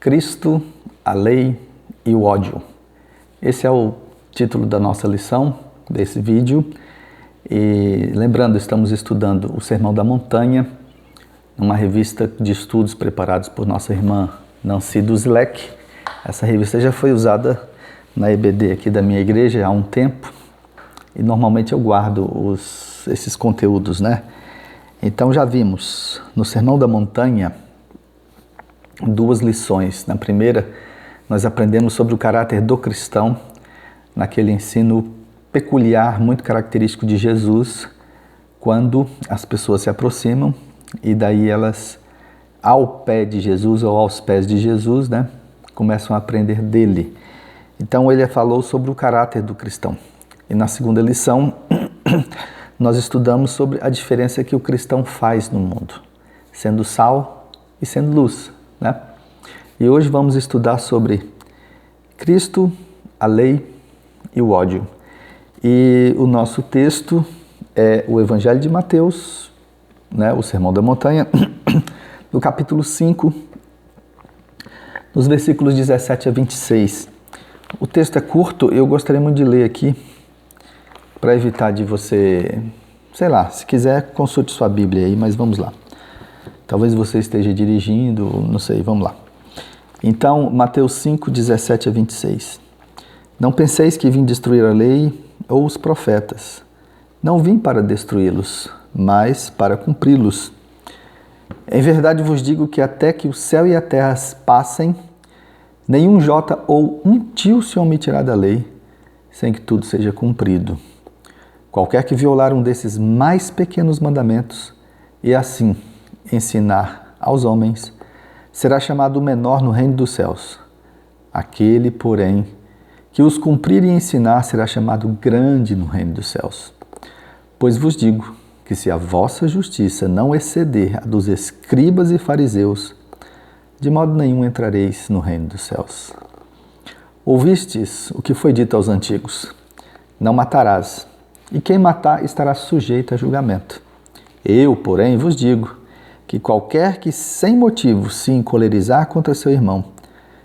Cristo, a lei e o ódio. Esse é o título da nossa lição, desse vídeo. E lembrando, estamos estudando o Sermão da Montanha, numa revista de estudos preparados por nossa irmã Nancy Duzlek. Essa revista já foi usada na EBD aqui da minha igreja há um tempo e normalmente eu guardo esses conteúdos, né? Então já vimos no Sermão da Montanha duas lições. Na primeira, nós aprendemos sobre o caráter do cristão, naquele ensino peculiar, muito característico de Jesus, quando as pessoas se aproximam e daí elas, ao pé de Jesus ou aos pés de Jesus, né, começam a aprender dele. Então ele falou sobre o caráter do cristão. E na segunda lição, nós estudamos sobre a diferença que o cristão faz no mundo, sendo sal e sendo luz, né? E hoje vamos estudar sobre Cristo, a lei e o ódio. E o nosso texto é o Evangelho de Mateus, né, o Sermão da Montanha, no capítulo 5, nos versículos 17 a 26. O texto é curto, eu gostaria muito de ler aqui, para evitar de você, sei lá, se quiser consulte sua Bíblia aí, mas vamos lá. Talvez você esteja dirigindo, não sei, vamos lá. Então, Mateus 5, 17 a 26. Não penseis que vim destruir a lei ou os profetas. Não vim para destruí-los, mas para cumpri-los. Em verdade vos digo que até que o céu e a terra passem, nenhum jota ou um tio se omitirá da lei, sem que tudo seja cumprido. Qualquer que violar um desses mais pequenos mandamentos e assim ensinar aos homens, será chamado menor no reino dos céus. Aquele, porém, que os cumprir e ensinar será chamado grande no reino dos céus. Pois vos digo que se a vossa justiça não exceder a dos escribas e fariseus, de modo nenhum entrareis no reino dos céus. Ouvistes o que foi dito aos antigos: não matarás, e quem matar estará sujeito a julgamento. Eu, porém, vos digo que qualquer que sem motivo se encolerizar contra seu irmão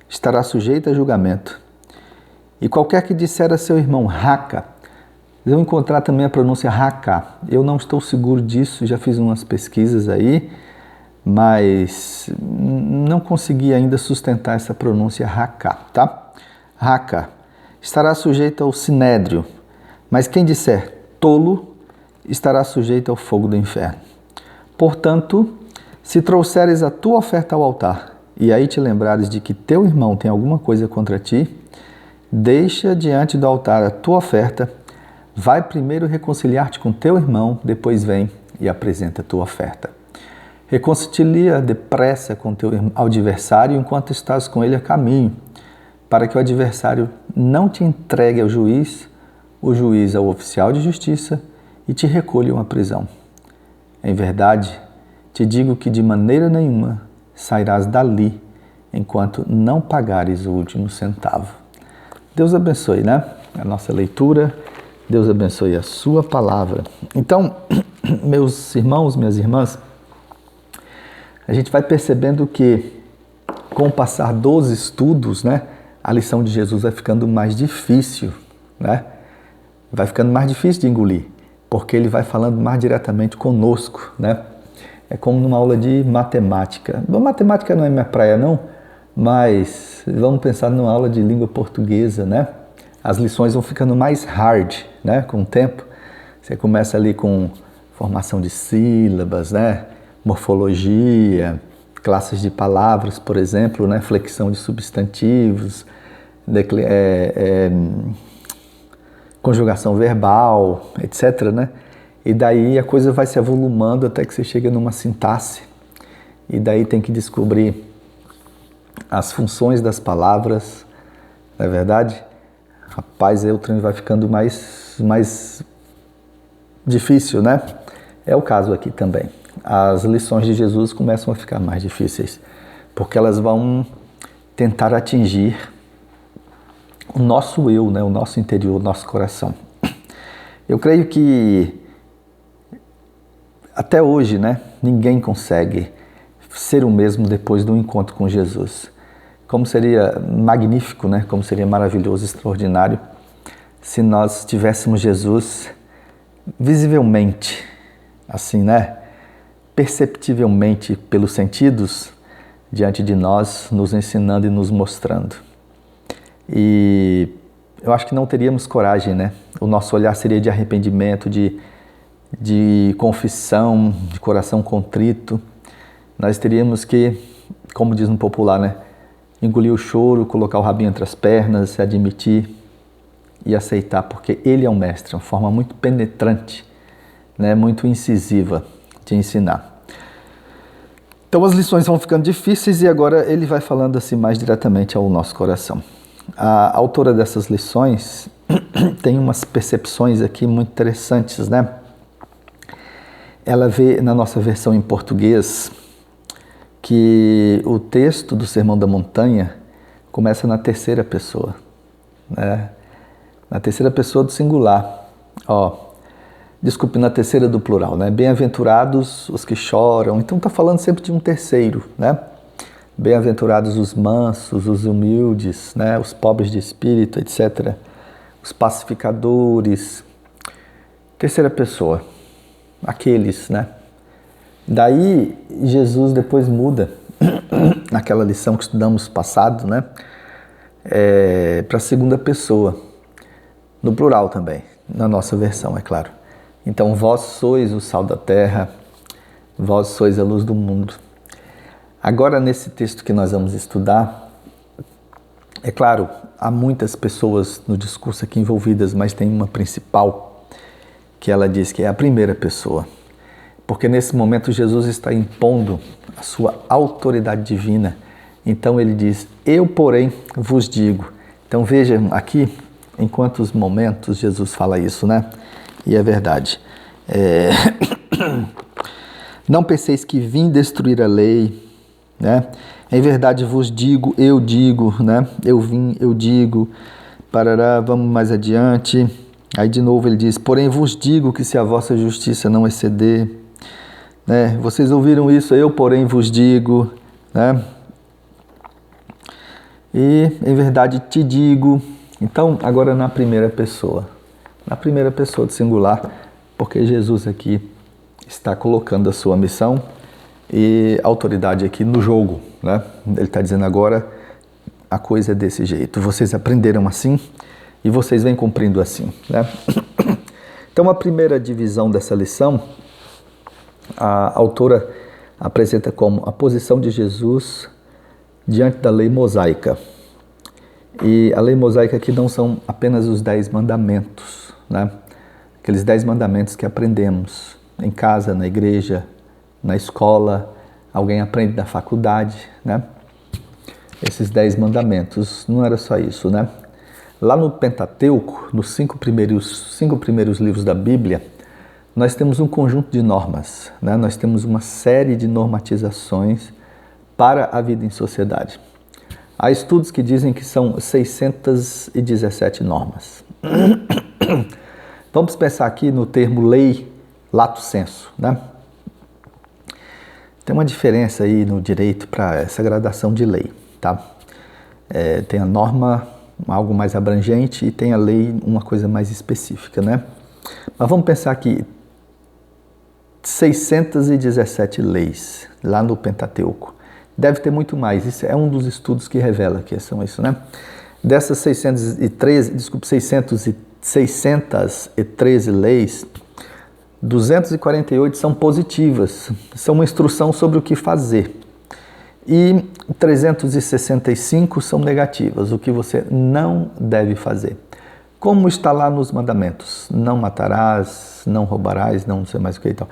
estará sujeito a julgamento. E qualquer que disser a seu irmão raca, eu encontrar também a pronúncia raca. Eu não estou seguro disso, já fiz umas pesquisas aí, mas não consegui ainda sustentar essa pronúncia raca, tá? Raca estará sujeito ao sinédrio, mas quem disser tolo estará sujeito ao fogo do inferno. Portanto, se trouxeres a tua oferta ao altar e aí te lembrares de que teu irmão tem alguma coisa contra ti, deixa diante do altar a tua oferta, vai primeiro reconciliar-te com teu irmão, depois vem e apresenta a tua oferta. Reconcilia depressa com teu adversário enquanto estás com ele a caminho, para que o adversário não te entregue ao juiz, o juiz ao oficial de justiça e te recolham à prisão. Em verdade, te digo que de maneira nenhuma sairás dali enquanto não pagares o último centavo. Deus abençoe, né? A nossa leitura, Deus abençoe a sua palavra. Então, meus irmãos, minhas irmãs, a gente vai percebendo que com o passar dos estudos, né, a lição de Jesus vai ficando mais difícil, né? Vai ficando mais difícil de engolir, porque ele vai falando mais diretamente conosco, né? É como numa aula de matemática. Bom, matemática não é minha praia, não, mas vamos pensar numa aula de língua portuguesa, né? As lições vão ficando mais hard, né? Com o tempo. Você começa ali com formação de sílabas, né? Morfologia, classes de palavras, por exemplo, né? Flexão de substantivos, conjugação verbal, etc., né? E daí a coisa vai se avolumando até que você chega numa sintaxe. E daí tem que descobrir as funções das palavras, não é verdade? Rapaz, aí o trem vai ficando mais difícil, né? É o caso aqui também. As lições de Jesus começam a ficar mais difíceis, porque elas vão tentar atingir o nosso eu, né? O nosso interior, o nosso coração. Eu creio que até hoje, né, ninguém consegue ser o mesmo depois do encontro com Jesus. Como seria magnífico, né? Como seria maravilhoso, extraordinário, se nós tivéssemos Jesus visivelmente, assim, né? Perceptivelmente pelos sentidos diante de nós, nos ensinando e nos mostrando. E eu acho que não teríamos coragem, né? O nosso olhar seria de arrependimento, de confissão, de coração contrito. Nós teríamos que, como diz no popular, né? Engolir o choro, colocar o rabinho entre as pernas, se admitir e aceitar, porque Ele é um mestre, uma forma muito penetrante, né? Muito incisiva de ensinar. Então as lições vão ficando difíceis e agora ele vai falando assim mais diretamente ao nosso coração. A autora dessas lições tem umas percepções aqui muito interessantes, né? Ela vê na nossa versão em português que o texto do Sermão da Montanha começa na terceira pessoa, né? Na terceira pessoa do singular. Desculpe, na terceira do plural, né? Bem-aventurados os que choram. Então está falando sempre de um terceiro, né? Bem-aventurados os mansos, os humildes, né? Os pobres de espírito, etc. Os pacificadores. Terceira pessoa, aqueles, né? Daí Jesus depois muda, naquela lição que estudamos passado, né? Para a segunda pessoa, no plural também, na nossa versão, é claro. Então, vós sois o sal da terra, vós sois a luz do mundo. Agora, nesse texto que nós vamos estudar, é claro, há muitas pessoas no discurso aqui envolvidas, mas tem uma principal, que ela diz que é a primeira pessoa. Porque nesse momento Jesus está impondo a sua autoridade divina. Então ele diz, eu porém vos digo. Então vejam aqui, em quantos momentos Jesus fala isso, né? E é verdade. Não penseis que vim destruir a lei, né? Em verdade vos digo, eu digo, né? Eu vim, eu digo. Parará, vamos mais adiante. Aí de novo ele diz, porém vos digo que se a vossa justiça não exceder, né? Vocês ouviram isso, eu porém vos digo, né? E em verdade te digo. Então agora na primeira pessoa do singular, porque Jesus aqui está colocando a sua missão e autoridade aqui no jogo, né? Ele está dizendo agora a coisa é desse jeito, vocês aprenderam assim e vocês vêm cumprindo assim, né? Então a primeira divisão dessa lição, a autora apresenta como a posição de Jesus diante da lei mosaica. E a lei mosaica aqui não são apenas os 10 mandamentos, né? Aqueles 10 mandamentos que aprendemos em casa, na igreja, na escola, alguém aprende na faculdade, né? Esses 10 mandamentos, não era só isso, né? Lá no Pentateuco, nos 5 primeiros livros da Bíblia, nós temos um conjunto de normas, né? Nós temos uma série de normatizações para a vida em sociedade. Há estudos que dizem que são 617 normas. Vamos pensar aqui no termo lei lato sensu, né? Tem uma diferença aí no direito para essa gradação de lei, tá? Tem a norma, algo mais abrangente, e tem a lei, uma coisa mais específica, né? Mas vamos pensar aqui, 617 leis lá no Pentateuco. Deve ter muito mais, isso é um dos estudos que revela que são isso, né? Dessas 613 leis, 248 são positivas, são uma instrução sobre o que fazer. E 365 são negativas, o que você não deve fazer. Como está lá nos mandamentos? Não matarás, não roubarás, não sei mais o que e tal.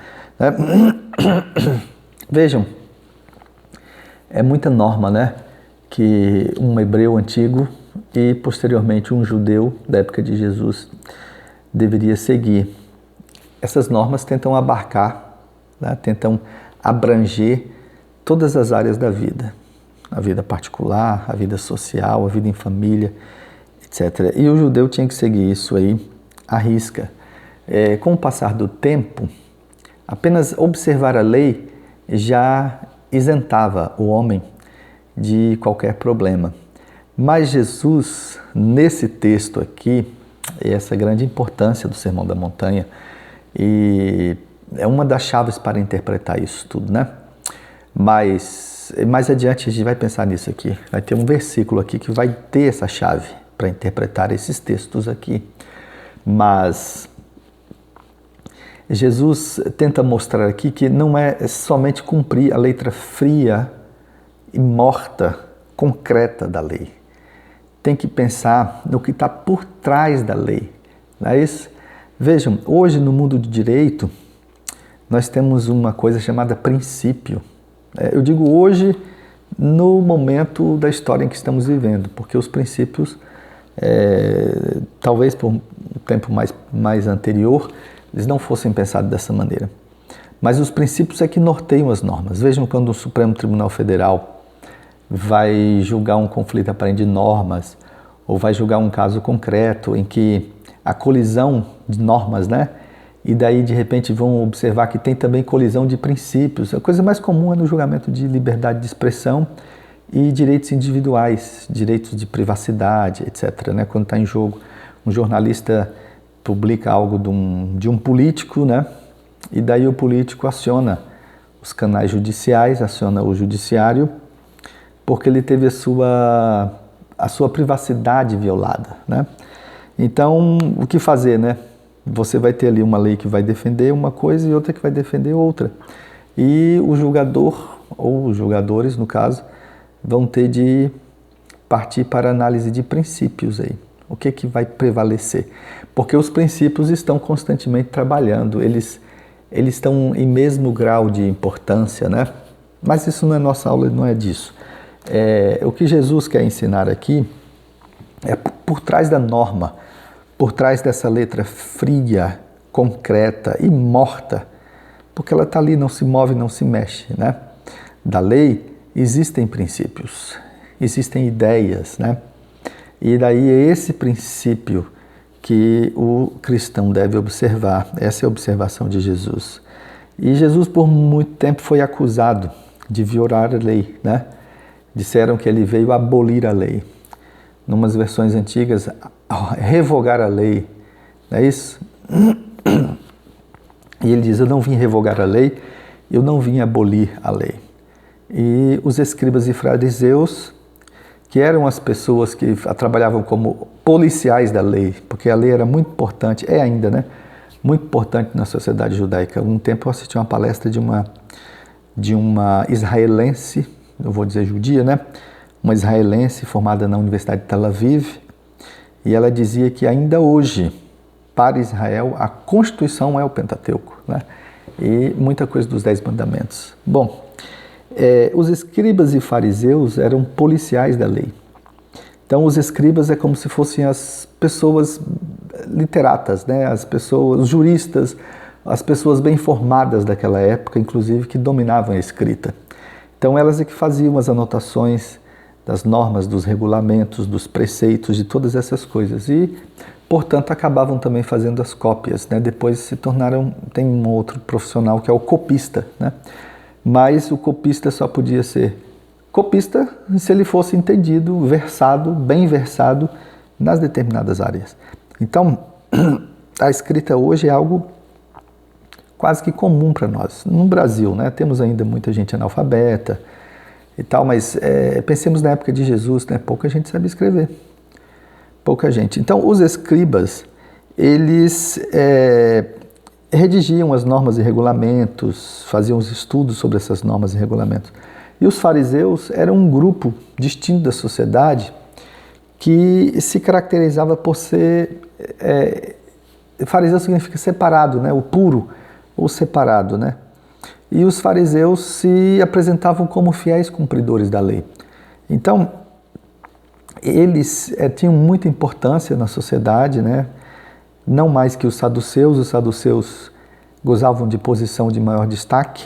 Vejam, é muita norma, né? Que um hebreu antigo e posteriormente um judeu da época de Jesus deveria seguir. Essas normas tentam abarcar, né? Tentam abranger todas as áreas da vida. A vida particular, a vida social, a vida em família, etc. E o judeu tinha que seguir isso aí à risca. Com o passar do tempo, apenas observar a lei já isentava o homem de qualquer problema. Mas Jesus, nesse texto aqui, essa grande importância do Sermão da Montanha, e é uma das chaves para interpretar isso tudo, né? Mas mais adiante a gente vai pensar nisso aqui. Vai ter um versículo aqui que vai ter essa chave para interpretar esses textos aqui. Mas Jesus tenta mostrar aqui que não é somente cumprir a letra fria e morta, concreta da lei. Tem que pensar no que está por trás da lei. Não é isso? Vejam, hoje no mundo do direito, nós temos uma coisa chamada princípio. Eu digo hoje, no momento da história em que estamos vivendo, porque os princípios, talvez por um tempo mais anterior, eles não fossem pensados dessa maneira. Mas os princípios é que norteiam as normas. Vejam quando o Supremo Tribunal Federal vai julgar um conflito aparente de normas, ou vai julgar um caso concreto em que a colisão de normas, né? E daí, de repente, vão observar que tem também colisão de princípios. A coisa mais comum é no julgamento de liberdade de expressão e direitos individuais, direitos de privacidade, etc., né? Quando está em jogo, um jornalista publica algo de um político, né? E daí o político aciona os canais judiciais, aciona o judiciário, porque ele teve a sua privacidade violada, né? Então, o que fazer, né? Você vai ter ali uma lei que vai defender uma coisa e outra que vai defender outra. E o julgador, ou os julgadores, no caso, vão ter de partir para a análise de princípios aí. O que vai prevalecer? Porque os princípios estão constantemente trabalhando, eles estão em mesmo grau de importância, né? Mas isso não é nossa aula, não é disso. O que Jesus quer ensinar aqui é por trás da norma, por trás dessa letra fria, concreta e morta, porque ela está ali, não se move, não se mexe, né? Da lei existem princípios, existem ideias, né? E daí é esse princípio que o cristão deve observar, essa é a observação de Jesus. E Jesus por muito tempo foi acusado de violar a lei, né? Disseram que ele veio abolir a lei. Numas versões antigas, revogar a lei, não é isso? E ele diz, eu não vim revogar a lei, eu não vim abolir a lei. E os escribas e fariseus, que eram as pessoas que trabalhavam como policiais da lei, porque a lei era muito importante, é ainda, né? Muito importante na sociedade judaica. Um tempo eu assisti uma palestra de uma israelense, eu vou dizer judia, né? Uma israelense formada na Universidade de Tel Aviv, e ela dizia que ainda hoje, para Israel, a Constituição é o Pentateuco, né? E muita coisa dos 10 mandamentos. Bom, os escribas e fariseus eram policiais da lei. Então, os escribas é como se fossem as pessoas literatas, né? As pessoas, os juristas, as pessoas bem formadas daquela época, inclusive, que dominavam a escrita. Então, elas é que faziam as anotações das normas, dos regulamentos, dos preceitos, de todas essas coisas. E, portanto, acabavam também fazendo as cópias, né? Depois se tornaram, tem um outro profissional que é o copista, né? Mas o copista só podia ser copista se ele fosse entendido, versado, bem versado nas determinadas áreas. Então, a escrita hoje é algo quase que comum para nós. No Brasil, né? Temos ainda muita gente analfabeta e tal, mas pensemos na época de Jesus, né? Pouca gente sabia escrever. Pouca gente. Então, os escribas, eles redigiam as normas e regulamentos, faziam os estudos sobre essas normas e regulamentos. E os fariseus eram um grupo distinto da sociedade que se caracterizava por ser... fariseu significa separado, né? O puro ou separado, né? E os fariseus se apresentavam como fiéis cumpridores da lei. Então, eles tinham muita importância na sociedade, né? Não mais que os saduceus gozavam de posição de maior destaque,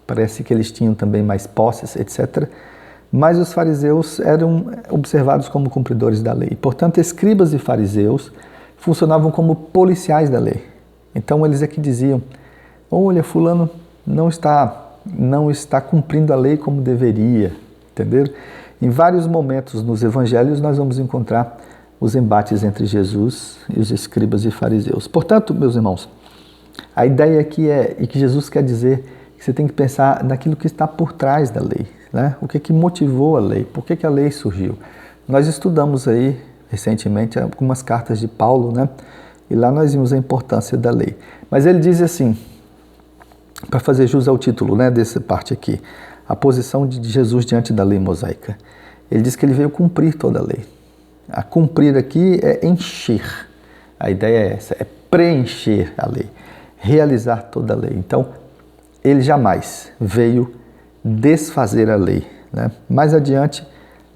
parece que eles tinham também mais posses, etc. Mas os fariseus eram observados como cumpridores da lei. Portanto, escribas e fariseus funcionavam como policiais da lei. Então, eles é que diziam, olha, fulano não está cumprindo a lei como deveria, entenderam? Em vários momentos nos evangelhos nós vamos encontrar os embates entre Jesus e os escribas e fariseus. Portanto, meus irmãos, a ideia aqui e que Jesus quer dizer que você tem que pensar naquilo que está por trás da lei, né? O que motivou a lei, por que a lei surgiu. Nós estudamos aí recentemente algumas cartas de Paulo, né? E lá nós vimos a importância da lei. Mas ele diz assim, para fazer jus ao título, né, dessa parte aqui, a posição de Jesus diante da lei mosaica. Ele diz que ele veio cumprir toda a lei. A cumprir aqui é encher. A ideia é essa, é preencher a lei, realizar toda a lei. Então, ele jamais veio desfazer a lei, né? Mais adiante,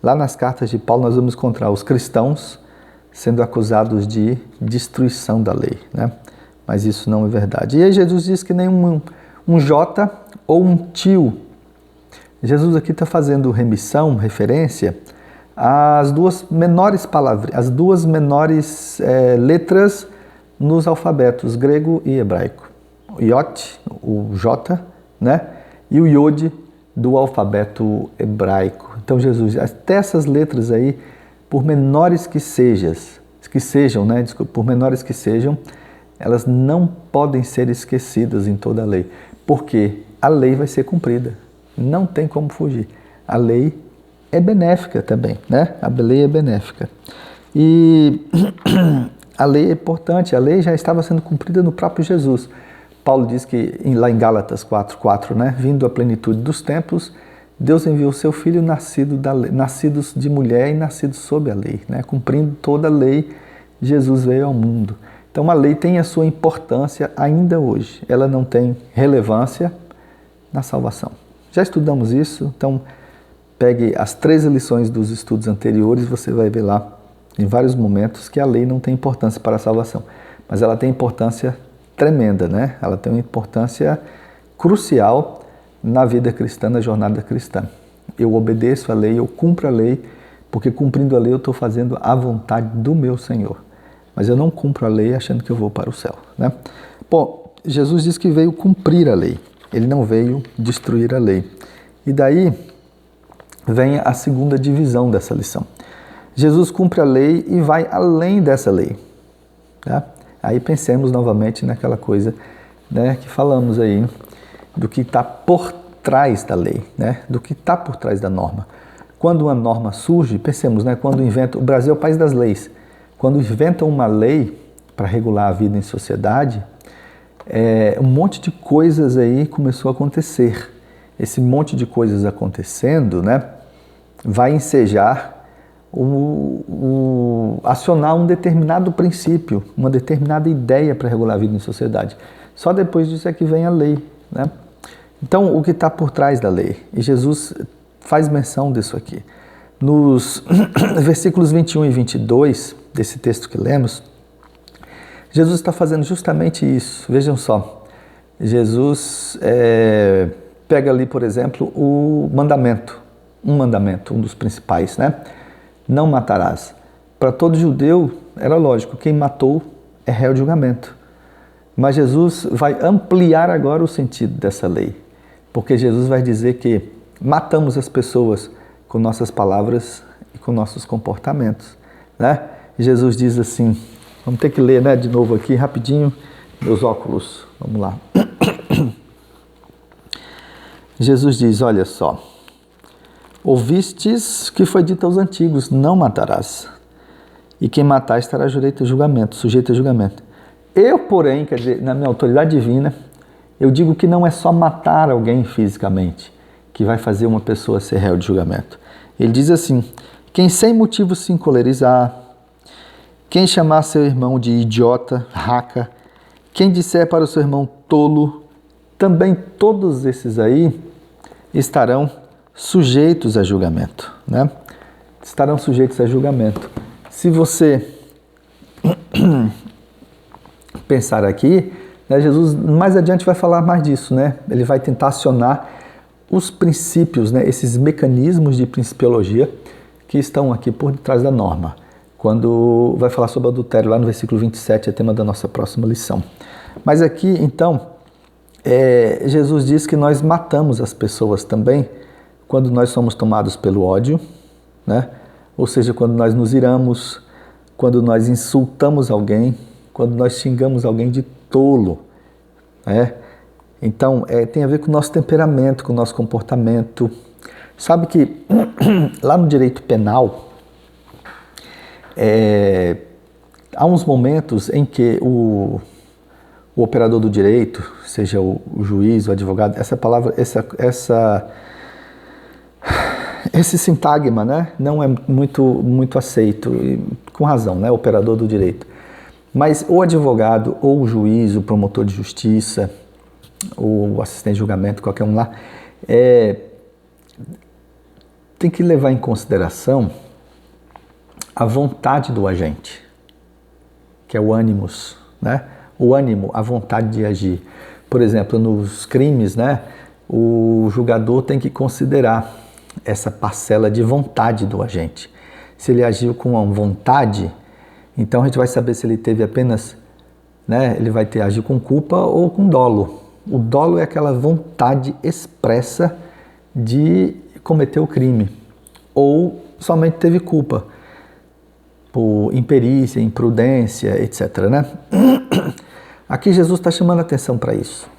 lá nas cartas de Paulo, nós vamos encontrar os cristãos sendo acusados de destruição da lei, né? Mas isso não é verdade. E aí Jesus diz que nem um J ou um tio. Jesus aqui está fazendo referência às duas menores palavras, as duas menores letras nos alfabetos grego e hebraico. O Iot, o J, né? E o Yod do alfabeto hebraico. Então Jesus, até essas letras aí, por menores que sejam, né? Desculpa, por menores que sejam, elas não podem ser esquecidas em toda a lei, porque a lei vai ser cumprida, não tem como fugir. A lei é benéfica também, né? A lei é benéfica. E a lei é importante, a lei já estava sendo cumprida no próprio Jesus. Paulo diz que lá em Gálatas 4:4, né? Vindo à plenitude dos tempos, Deus enviou seu Filho nascidos de mulher e nascidos sob a lei, né? Cumprindo toda a lei, Jesus veio ao mundo. Então a lei tem a sua importância ainda hoje. Ela não tem relevância na salvação. Já estudamos isso, então pegue as 13 lições dos estudos anteriores, você vai ver lá em vários momentos que a lei não tem importância para a salvação, mas ela tem importância tremenda, né? Ela tem uma importância crucial na vida cristã, na jornada cristã. Eu obedeço a lei, eu cumpro a lei, porque cumprindo a lei eu estou fazendo a vontade do meu Senhor. Mas eu não cumpro a lei achando que eu vou para o céu, né? Bom, Jesus diz que veio cumprir a lei, ele não veio destruir a lei. E daí vem a segunda divisão dessa lição. Jesus cumpre a lei e vai além dessa lei, tá? Aí pensemos novamente naquela coisa, né, que falamos aí, do que está por trás da lei, né, do que está por trás da norma. Quando uma norma surge, pensemos, né, quando inventa, o Brasil é o país das leis, quando inventam uma lei para regular a vida em sociedade, um monte de coisas aí começou a acontecer. Esse monte de coisas acontecendo, né, vai ensejar acionar um determinado princípio, uma determinada ideia para regular a vida em sociedade. Só depois disso é que vem a lei, né? Então, o que está por trás da lei? E Jesus faz menção disso aqui. Nos versículos 21 e 22 desse texto que lemos, Jesus está fazendo justamente isso. Vejam só, Jesus pega ali, por exemplo, um mandamento, um dos principais, né? Não matarás. Para todo judeu, era lógico, quem matou é réu de julgamento. Mas Jesus vai ampliar agora o sentido dessa lei, porque Jesus vai dizer que matamos as pessoas com nossas palavras e com nossos comportamentos, né? Jesus diz assim, vamos ter que ler, né, de novo aqui, rapidinho, meus óculos, vamos lá. Jesus diz, olha só, ouvistes que foi dito aos antigos, não matarás, e quem matar estará sujeito a julgamento. Eu, porém, quer dizer, na minha autoridade divina, eu digo que não é só matar alguém fisicamente que vai fazer uma pessoa ser réu de julgamento. Ele diz assim, quem sem motivo se encolerizar, quem chamar seu irmão de idiota, raca, quem disser para o seu irmão tolo, também todos esses aí estarão sujeitos a julgamento, né? Estarão sujeitos a julgamento. Se você pensar aqui, né, Jesus mais adiante vai falar mais disso, né? Ele vai tentar acionar os princípios, né, esses mecanismos de principiologia que estão aqui por detrás da norma. Quando vai falar sobre adultério, lá no versículo 27, é tema da nossa próxima lição. Mas aqui, então, Jesus diz que nós matamos as pessoas também quando nós somos tomados pelo ódio, né? Ou seja, quando nós nos iramos, quando nós insultamos alguém, quando nós xingamos alguém de tolo, né? Então, tem a ver com o nosso temperamento, com o nosso comportamento. Sabe que lá no direito penal, há uns momentos em que o operador do direito, seja o juiz, o advogado, essa palavra, esse sintagma, né, não é muito aceito, e com razão, né, operador do direito. Mas o advogado, ou o juiz, o promotor de justiça, o assistente de julgamento, qualquer um lá, tem que levar em consideração a vontade do agente, que é o ânimos, né? O ânimo, a vontade de agir. Por exemplo, nos crimes, né, o julgador tem que considerar essa parcela de vontade do agente. Se ele agiu com a vontade, então a gente vai saber se ele teve apenas, né, ele vai agir com culpa ou com dolo. O dolo é aquela vontade expressa de cometer o crime, ou somente teve culpa, por imperícia, imprudência, etc., né? Aqui Jesus está chamando a atenção para isso.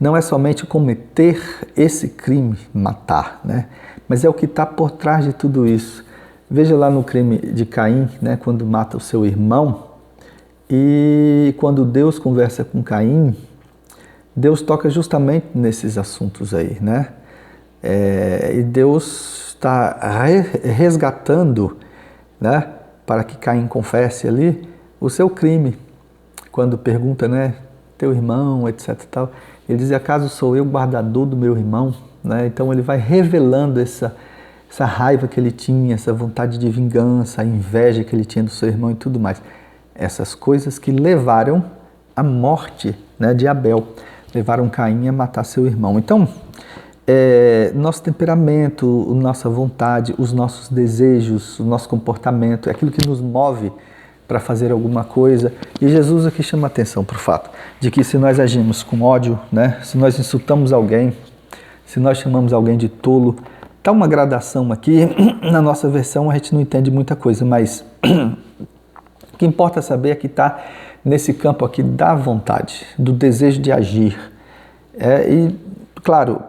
Não é somente cometer esse crime, matar, né? Mas é o que está por trás de tudo isso. Veja lá no crime de Caim, né? Quando mata o seu irmão, e quando Deus conversa com Caim, Deus toca justamente nesses assuntos aí, né? E Deus está resgatando, né, para que Caim confesse ali o seu crime. Quando pergunta, né, teu irmão, etc. Tal, ele diz, acaso sou eu guardador do meu irmão? Né? Então ele vai revelando essa raiva que ele tinha, essa vontade de vingança, a inveja que ele tinha do seu irmão e tudo mais. Essas coisas que levaram à morte, né, de Abel, levaram Caim a matar seu irmão. Então, nosso temperamento, nossa vontade, os nossos desejos, o nosso comportamento, é aquilo que nos move para fazer alguma coisa. E Jesus aqui chama a atenção para o fato de que se nós agimos com ódio, né, se nós insultamos alguém, se nós chamamos alguém de tolo, está uma gradação aqui. Na nossa versão a gente não entende muita coisa, mas o que importa saber é que está nesse campo aqui da vontade, do desejo de agir. E, claro,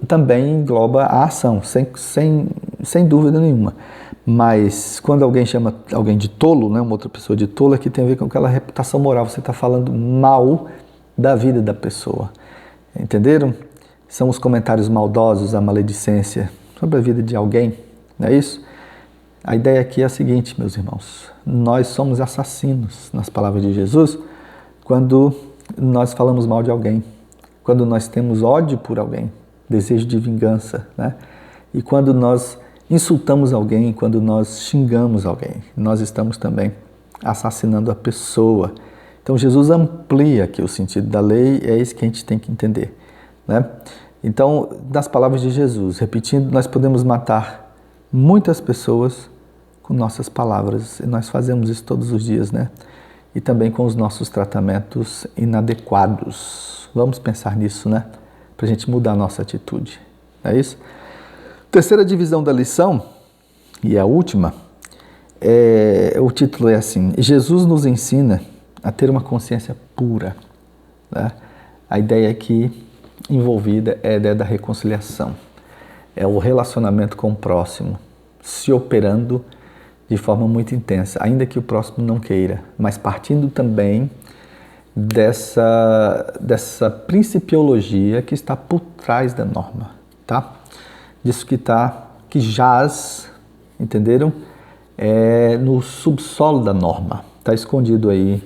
também engloba a ação, sem dúvida nenhuma. Mas quando alguém chama alguém de tolo, né, uma outra pessoa de tolo, aqui tem a ver com aquela reputação moral. Você está falando mal da vida da pessoa. Entenderam? São os comentários maldosos, a maledicência sobre a vida de alguém, não é isso? A ideia aqui é a seguinte, meus irmãos. Nós somos assassinos, nas palavras de Jesus, quando nós falamos mal de alguém, quando nós temos ódio por alguém, desejo de vingança, né? E quando nós insultamos alguém, quando nós xingamos alguém, nós estamos também assassinando a pessoa. Então Jesus amplia aqui o sentido da lei, é isso que a gente tem que entender, né? Então, nas palavras de Jesus, repetindo, nós podemos matar muitas pessoas com nossas palavras, e nós fazemos isso todos os dias, né? E também com os nossos tratamentos inadequados. Vamos pensar nisso, né? Para a gente mudar a nossa atitude, não é isso? Terceira divisão da lição, e a última, o título é assim: Jesus nos ensina a ter uma consciência pura, né? A ideia aqui envolvida é a ideia da reconciliação, é o relacionamento com o próximo, se operando de forma muito intensa, ainda que o próximo não queira, mas partindo também dessa principiologia que está por trás da norma, tá? Disso que jaz, entenderam? No subsolo da norma, está escondido aí.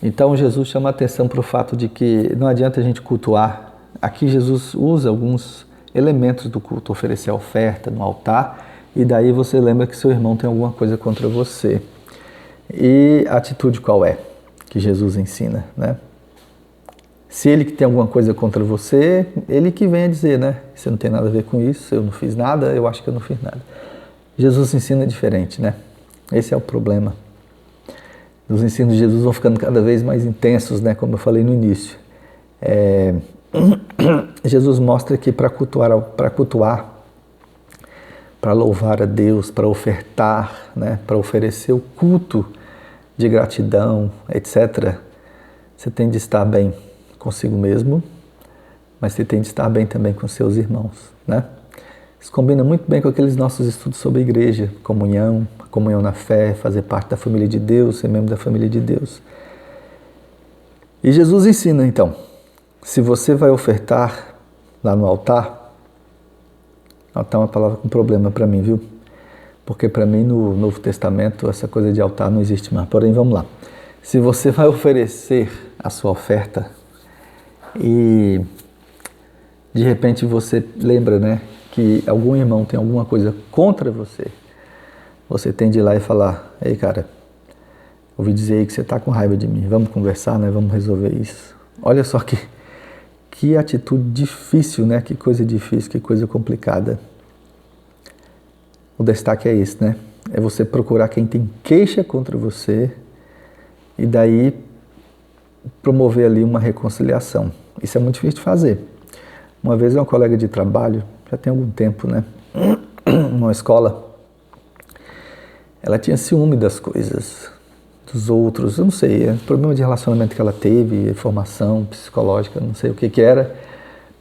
Então Jesus chama a atenção para o fato de que não adianta a gente cultuar. Aqui Jesus usa alguns elementos do culto, oferecer a oferta no altar, e daí você lembra que seu irmão tem alguma coisa contra você. E a atitude qual é que Jesus ensina, né? Se ele que tem alguma coisa contra você, ele que vem a dizer, né? Você não tem nada a ver com isso, eu não fiz nada, eu acho que eu não fiz nada. Jesus ensina diferente, né? Esse é o problema. Os ensinos de Jesus vão ficando cada vez mais intensos, né? Como eu falei no início. Jesus mostra que para cultuar, para louvar a Deus, para ofertar, né, para oferecer o culto de gratidão, etc., você tem de estar bem consigo mesmo, mas você tem de estar bem também com seus irmãos, né? Isso combina muito bem com aqueles nossos estudos sobre a igreja, comunhão na fé, fazer parte da família de Deus, ser membro da família de Deus. E Jesus ensina, então, se você vai ofertar lá no altar é uma palavra com problema para mim, viu? Porque para mim no Novo Testamento essa coisa de altar não existe mais. Porém, vamos lá. Se você vai oferecer a sua oferta e de repente você lembra, né, que algum irmão tem alguma coisa contra você, você tem de ir lá e falar: ei, cara, ouvi dizer aí que você está com raiva de mim, vamos conversar, né? Vamos resolver isso. Olha só que atitude difícil, né? Que coisa difícil, que coisa complicada. O destaque é esse, né? É você procurar quem tem queixa contra você e daí promover ali uma reconciliação. Isso é muito difícil de fazer. Uma vez uma colega de trabalho, já tem algum tempo, né? Numa escola, ela tinha ciúme das coisas, dos outros, eu não sei, problema de relacionamento que ela teve, formação psicológica, não sei o que era,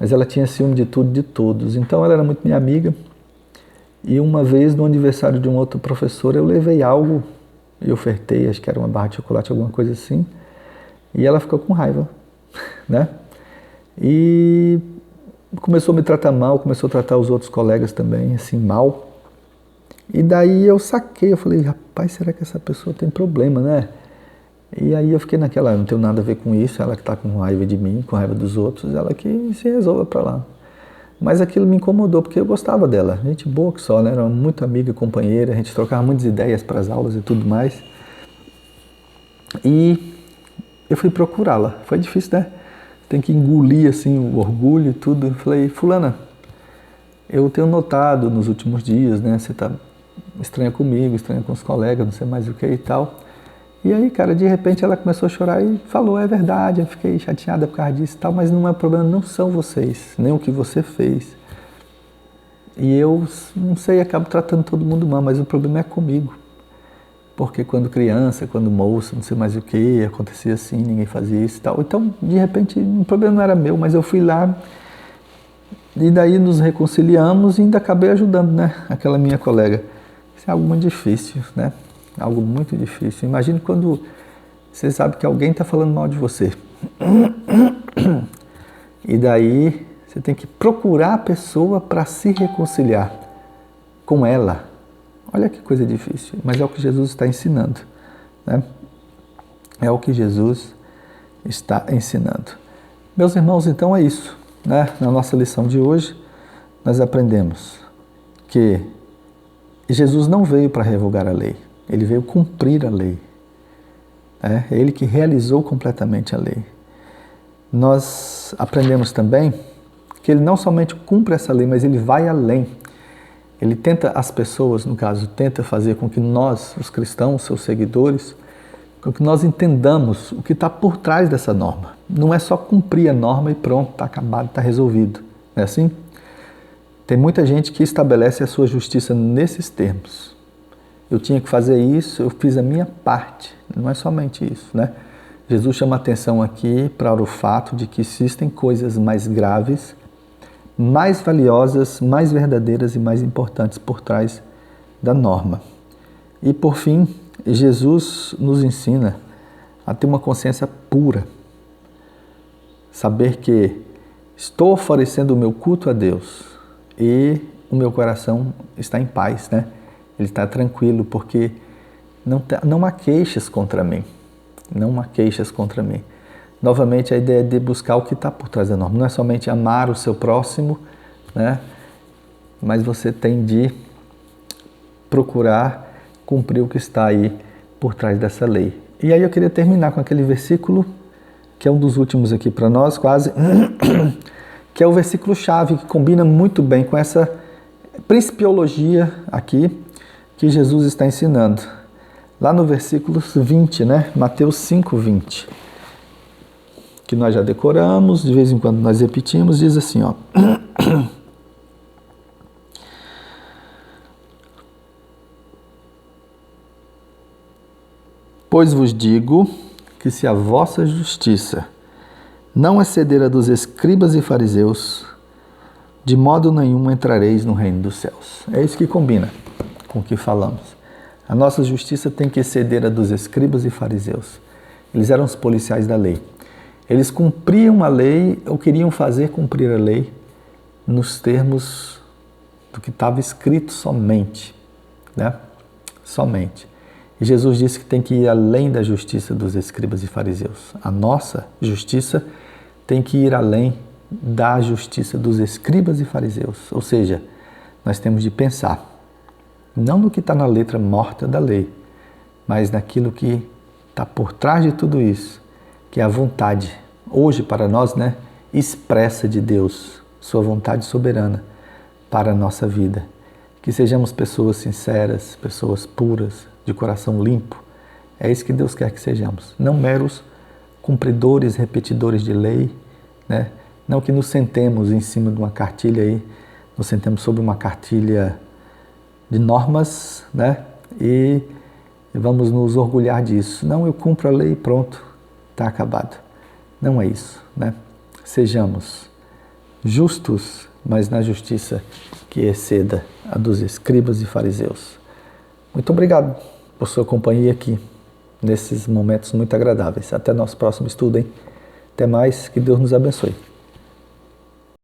mas ela tinha ciúme de tudo, de todos. Então ela era muito minha amiga e uma vez no aniversário de um outro professor eu levei algo e ofertei, acho que era uma barra de chocolate, alguma coisa assim, e ela ficou com raiva, né? E começou a me tratar mal, começou a tratar os outros colegas também, assim, mal. E daí eu saquei, eu falei: rapaz, será que essa pessoa tem problema, né? E aí eu fiquei naquela, não tenho nada a ver com isso, ela que está com raiva de mim, com raiva dos outros, ela que se resolva para lá. Mas aquilo me incomodou, porque eu gostava dela, gente boa que só, né? Era muito amiga, companheira, a gente trocava muitas ideias para as aulas e tudo mais. E eu fui procurá-la, foi difícil, né? Tem que engolir assim o orgulho e tudo. Eu falei: fulana, eu tenho notado nos últimos dias, né? Você tá estranha comigo, estranha com os colegas, não sei mais o que e tal. E aí, cara, de repente ela começou a chorar e falou: é verdade, eu fiquei chateada por causa disso e tal, mas não é problema, não são vocês, nem o que você fez. E eu, não sei, acabo tratando todo mundo mal, mas o problema é comigo. Porque quando criança, quando moça, não sei mais o que, acontecia assim, ninguém fazia isso e tal. Então, de repente, o problema não era meu, mas eu fui lá e daí nos reconciliamos e ainda acabei ajudando, né, aquela minha colega. Isso é algo muito difícil, né? Algo muito difícil. Imagine quando você sabe que alguém está falando mal de você. E daí você tem que procurar a pessoa para se reconciliar com ela. Olha que coisa difícil, mas é o que Jesus está ensinando, né? É o que Jesus está ensinando. Meus irmãos, então é isso, né? Na nossa lição de hoje, nós aprendemos que Jesus não veio para revogar a lei, ele veio cumprir a lei. É ele que realizou completamente a lei. Nós aprendemos também que ele não somente cumpre essa lei, mas ele vai além. Ele tenta, as pessoas, no caso, tenta fazer com que nós, os cristãos, seus seguidores, com que nós entendamos o que está por trás dessa norma. Não é só cumprir a norma e pronto, está acabado, está resolvido. Não é assim? Tem muita gente que estabelece a sua justiça nesses termos. Eu tinha que fazer isso, eu fiz a minha parte. Não é somente isso, né? Jesus chama a atenção aqui para o fato de que existem coisas mais graves, mais valiosas, mais verdadeiras e mais importantes por trás da norma. E por fim, Jesus nos ensina a ter uma consciência pura. Saber que estou oferecendo o meu culto a Deus e o meu coração está em paz, né? Ele está tranquilo porque não há queixas contra mim. Não há queixas contra mim. Novamente, a ideia de buscar o que está por trás da norma. Não é somente amar o seu próximo, né? Mas você tem de procurar cumprir o que está aí por trás dessa lei. E aí eu queria terminar com aquele versículo, que é um dos últimos aqui para nós, quase, que é o versículo-chave, que combina muito bem com essa principiologia aqui que Jesus está ensinando. Lá no versículo 20, né? Mateus 5, 20. que nós já decoramos, de vez em quando nós repetimos, diz assim, ó. Pois vos digo que se a vossa justiça não exceder a dos escribas e fariseus, de modo nenhum entrareis no reino dos céus. É isso que combina com o que falamos. A nossa justiça tem que exceder a dos escribas e fariseus. Eles eram os policiais da lei. Eles cumpriam a lei, ou queriam fazer cumprir a lei, nos termos do que estava escrito somente, né? Somente. E Jesus disse que tem que ir além da justiça dos escribas e fariseus. A nossa justiça tem que ir além da justiça dos escribas e fariseus. Ou seja, nós temos de pensar, não no que está na letra morta da lei, mas naquilo que está por trás de tudo isso, que é a vontade, hoje para nós, né, expressa de Deus, sua vontade soberana para a nossa vida. Que sejamos pessoas sinceras, pessoas puras, de coração limpo. É isso que Deus quer que sejamos. Não meros cumpridores, repetidores de lei, né? Não que nos sentemos em cima de uma cartilha aí, nos sentemos sobre uma cartilha de normas, né? E vamos nos orgulhar disso. Não, eu cumpro a lei e pronto, está acabado. Não é isso, né? Sejamos justos, mas na justiça que exceda a dos escribas e fariseus. Muito obrigado por sua companhia aqui, nesses momentos muito agradáveis. Até nosso próximo estudo, hein? Até mais, que Deus nos abençoe.